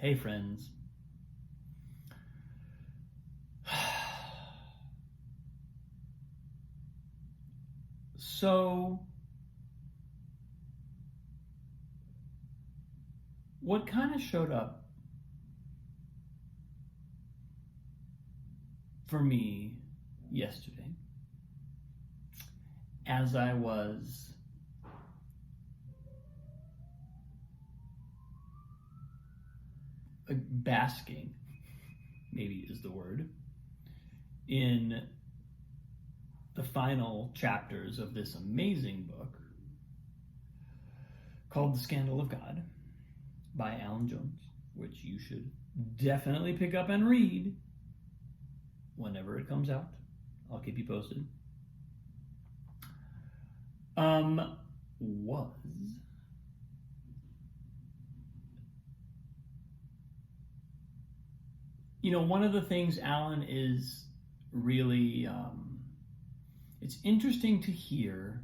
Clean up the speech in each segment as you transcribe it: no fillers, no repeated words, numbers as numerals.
Hey friends. So, what kind of showed up for me yesterday as I was basking, maybe is the word, in the final chapters of this amazing book called The Scandal of God by Alan Jones, which you should definitely pick up and read whenever it comes out. I'll keep you posted. One of the things Alan is really, it's interesting to hear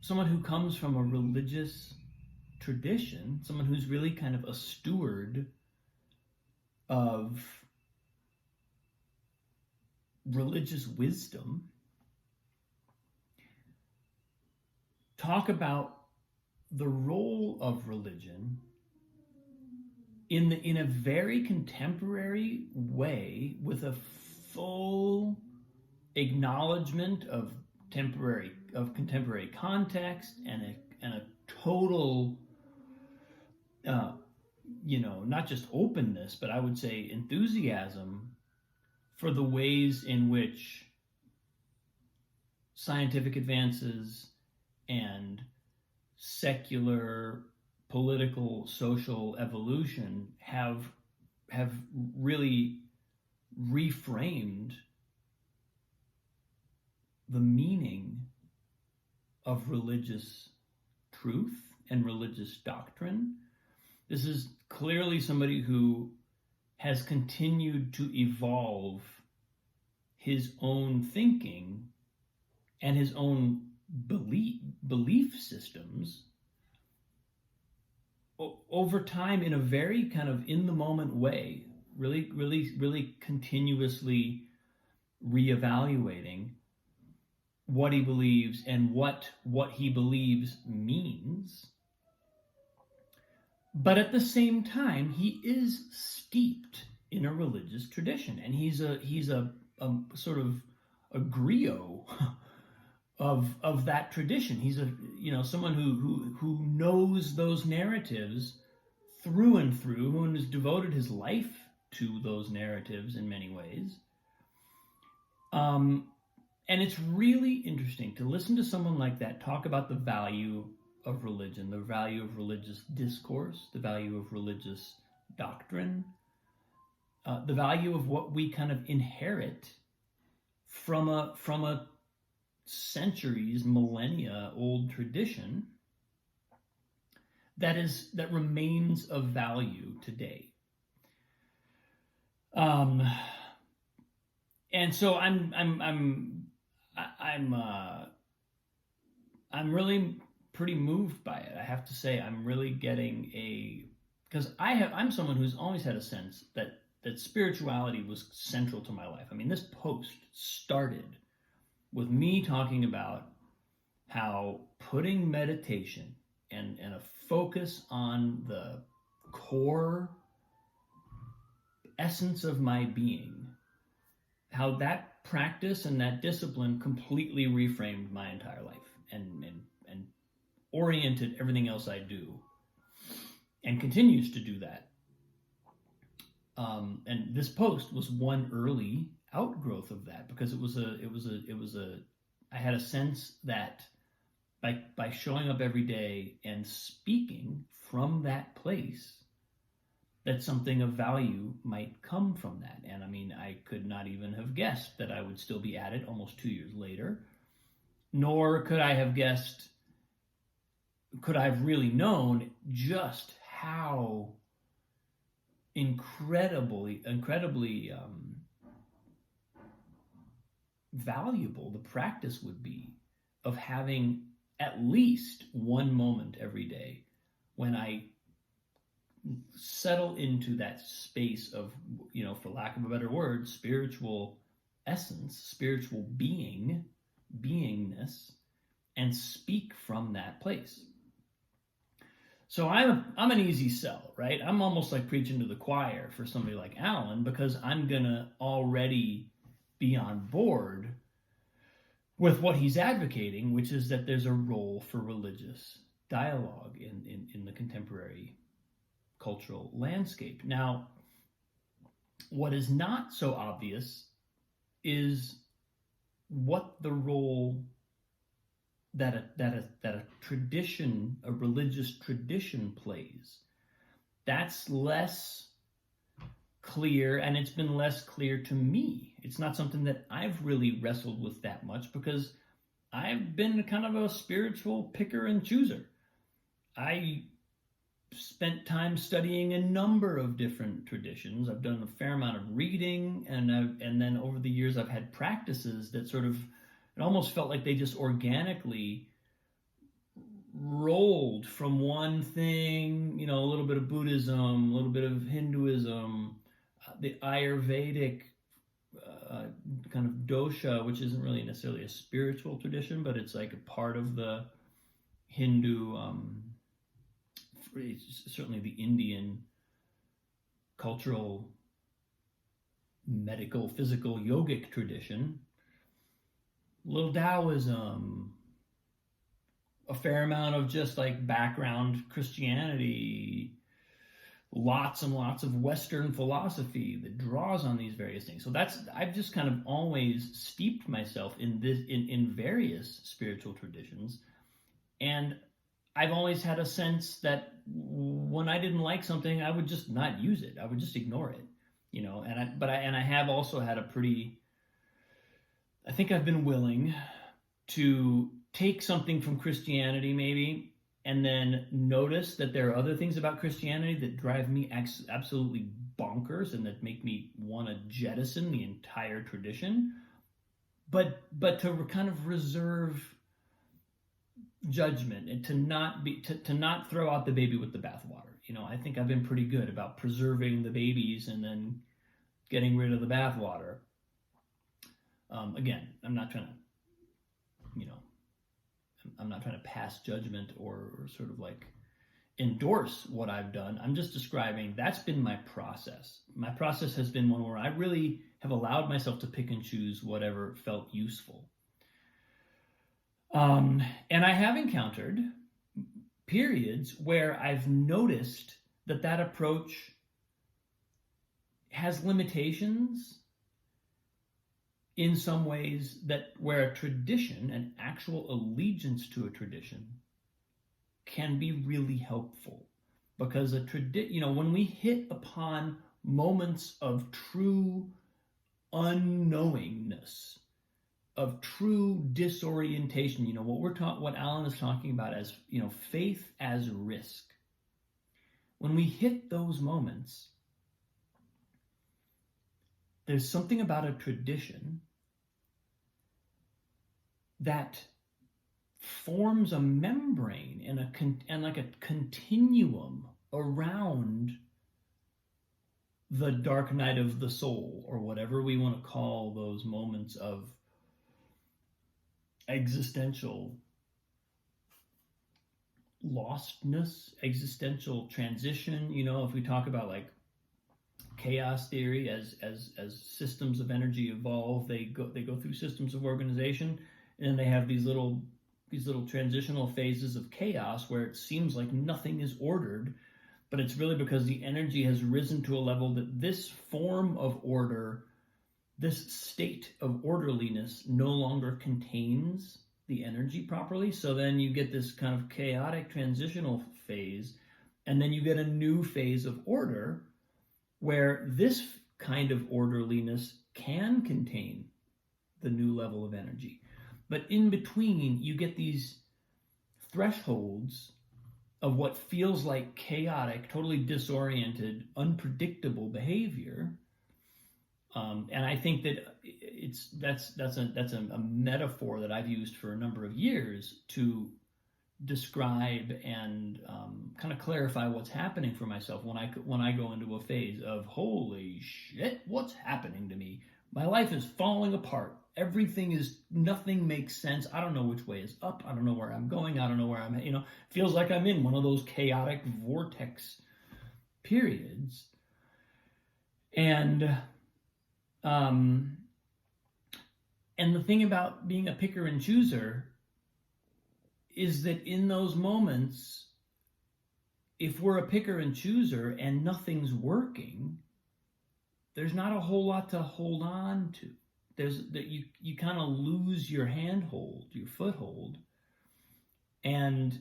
someone who comes from a religious tradition, someone who's really kind of a steward of religious wisdom, talk about the role of religion in a very contemporary way, with a full acknowledgement of contemporary context and a total not just openness, but I would say enthusiasm for the ways in which scientific advances and secular political social evolution have really reframed the meaning of religious truth and religious doctrine. This is clearly somebody who has continued to evolve his own thinking and his own belief systems over time in a very kind of in the moment way, really continuously reevaluating what he believes and what he believes means. But at the same time, he is steeped in a religious tradition, and he's a sort of a griot of that tradition. He's someone who knows those narratives through and through, who has devoted his life to those narratives in many ways. And it's really interesting to listen to someone like that talk about the value of religion, the value of religious discourse, the value of religious doctrine, the value of what we kind of inherit from a centuries, millennia old tradition that remains of value today. And so I'm really pretty moved by it. I have to say, I'm really getting because I'm someone who's always had a sense that spirituality was central to my life. I mean, this post started with me talking about how putting meditation and a focus on the core essence of my being, how that practice and that discipline completely reframed my entire life and oriented everything else I do, and continues to do that. And this post was one early outgrowth of that, because I had a sense that by showing up every day and speaking from that place, that something of value might come from that. And I mean, I could not even have guessed that I would still be at it almost 2 years later, nor could I have really known just how incredibly valuable the practice would be of having at least one moment every day when I settle into that space of, for lack of a better word, spiritual essence, spiritual beingness, and speak from that place. So I'm an easy sell, right? I'm almost like preaching to the choir for somebody like Alan, because I'm gonna already be on board with what he's advocating, which is that there's a role for religious dialogue in the contemporary cultural landscape. Now, what is not so obvious is what the role that a tradition, a religious tradition, plays. That's less clear, and it's been less clear to me. It's not something that I've really wrestled with that much, because I've been kind of a spiritual picker and chooser. I spent time studying a number of different traditions. I've done a fair amount of reading, and then over the years I've had practices that sort of, it almost felt like they just organically rolled from one thing, a little bit of Buddhism, a little bit of Hinduism, the Ayurvedic kind of dosha, which isn't really necessarily a spiritual tradition, but it's like a part of the Hindu, certainly the Indian cultural, medical, physical, yogic tradition. A little Taoism, a fair amount of just like background Christianity, lots and lots of Western philosophy that draws on these various things. So I've just kind of always steeped myself in various spiritual traditions, and I've always had a sense that when I didn't like something, I would just not use it. I would just ignore it, and I have also had I think I've been willing to take something from Christianity maybe, and then notice that there are other things about Christianity that drive me absolutely bonkers and that make me want to jettison the entire tradition, but to kind of reserve judgment and to not throw out the baby with the bathwater. I think I've been pretty good about preserving the babies and then getting rid of the bathwater. Again, I'm not trying to pass judgment or sort of like endorse what I've done. I'm just describing that's been my process. My process has been one where I really have allowed myself to pick and choose whatever felt useful. And I have encountered periods where I've noticed that approach has limitations in some ways, where a tradition, an actual allegiance to a tradition, can be really helpful. Because when we hit upon moments of true unknowingness, of true disorientation, what Alan is talking about as, faith as risk. When we hit those moments, there's something about a tradition that forms a membrane and like a continuum around the dark night of the soul, or whatever we want to call those moments of existential lostness, existential transition. If we talk about like chaos theory, as systems of energy evolve, they go through systems of organization, and they have these little transitional phases of chaos where it seems like nothing is ordered, but it's really because the energy has risen to a level that this form of order, this state of orderliness, no longer contains the energy properly. So then you get this kind of chaotic transitional phase, and then you get a new phase of order where this kind of orderliness can contain the new level of energy. But in between, you get these thresholds of what feels like chaotic, totally disoriented, unpredictable behavior. And I think that that's a metaphor that I've used for a number of years to describe and kind of clarify what's happening for myself when I go into a phase of holy shit, what's happening to me? My life is falling apart. Nothing makes sense. I don't know which way is up. I don't know where I'm going. I don't know where feels like I'm in one of those chaotic vortex periods. And the thing about being a picker and chooser is that in those moments, if we're a picker and chooser and nothing's working, there's not a whole lot to hold on to. You kind of lose your handhold, your foothold, and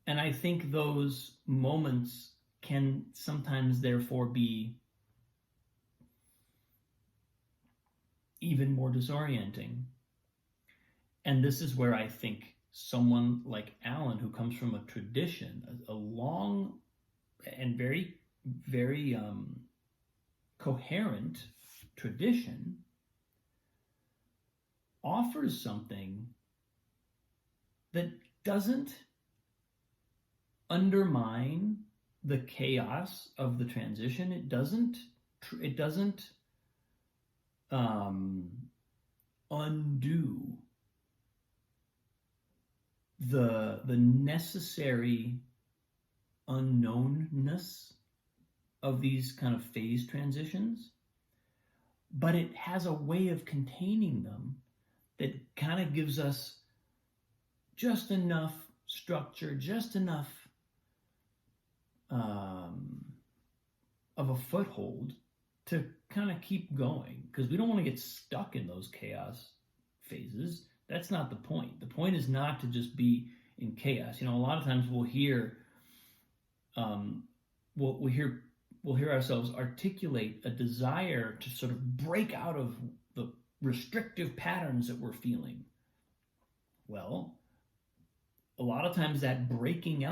I think those moments can sometimes therefore be even more disorienting. And this is where I think someone like Alan, who comes from a tradition, a long and very, very coherent tradition, offers something that doesn't undermine the chaos of the transition. It doesn't undo the necessary unknownness of these kind of phase transitions, but it has a way of containing them that kind of gives us just enough structure, just enough of a foothold to kind of keep going, because we don't want to get stuck in those chaos phases. That's not the point. The point is not to just be in chaos. A lot of times we'll hear we'll hear ourselves articulate a desire to sort of break out of the restrictive patterns that we're feeling. Well, a lot of times that breaking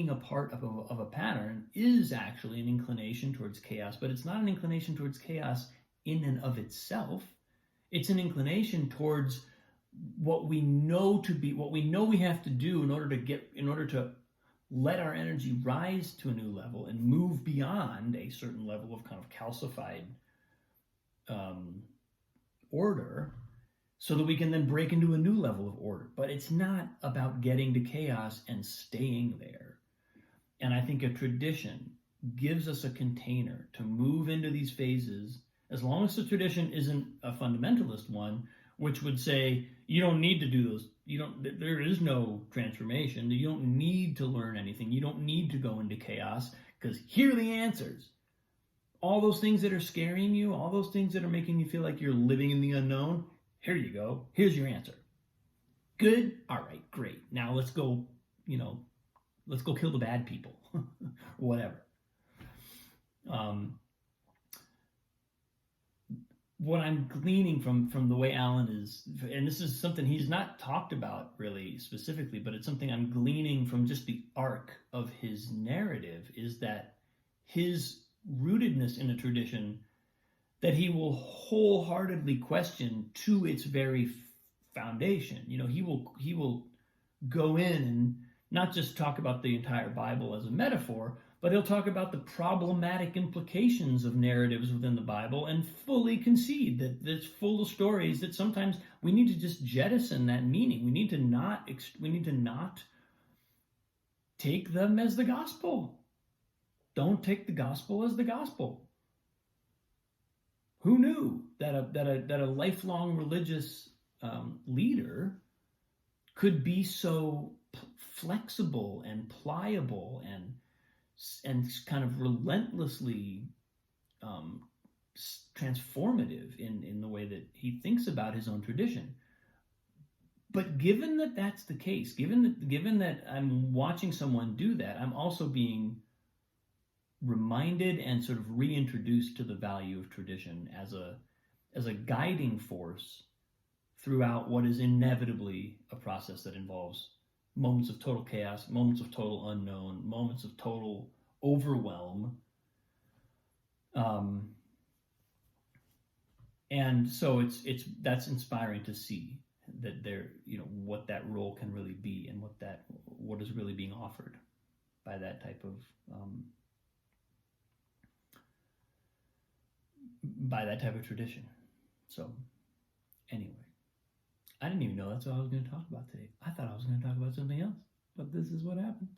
apart of a pattern is actually an inclination towards chaos, but it's not an inclination towards chaos in and of itself. It's an inclination towards what we know we have to do in order to let our energy rise to a new level and move beyond a certain level of kind of calcified order, so that we can then break into a new level of order. But it's not about getting to chaos and staying there. And I think a tradition gives us a container to move into these phases, as long as the tradition isn't a fundamentalist one, which would say you don't need to do those. There is no transformation. You don't need to learn anything. You don't need to go into chaos, because here are the answers. All those things that are scaring you, all those things that are making you feel like you're living in the unknown, here you go. Here's your answer. Good? All right, great. Now let's go kill the bad people. Whatever. What I'm gleaning from the way Alan is, and this is something he's not talked about really specifically, but it's something I'm gleaning from just the arc of his narrative, is that his rootedness in a tradition that he will wholeheartedly question to its very foundation. He will go in and not just talk about the entire Bible as a metaphor, but he'll talk about the problematic implications of narratives within the Bible and fully concede that it's full of stories that sometimes we need to just jettison that meaning. We need to not take them as the gospel. Don't take the gospel as the gospel. Who knew that a lifelong religious leader could be so flexible and pliable and kind of relentlessly transformative in the way that he thinks about his own tradition? But given that that's the case, given that I'm watching someone do that, I'm also being reminded and sort of reintroduced to the value of tradition as a guiding force throughout what is inevitably a process that involves moments of total chaos, moments of total unknown, moments of total overwhelm. And so that's inspiring to see that there, what that role can really be and what is really being offered. that type of tradition. So anyway, I didn't even know that's what I was going to talk about today. I thought I was going to talk about something else, but this is what happens.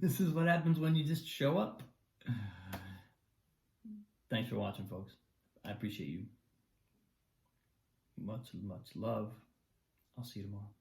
This is what happens when you just show up. Thanks for watching, folks. I appreciate you. Much, much love. I'll see you tomorrow.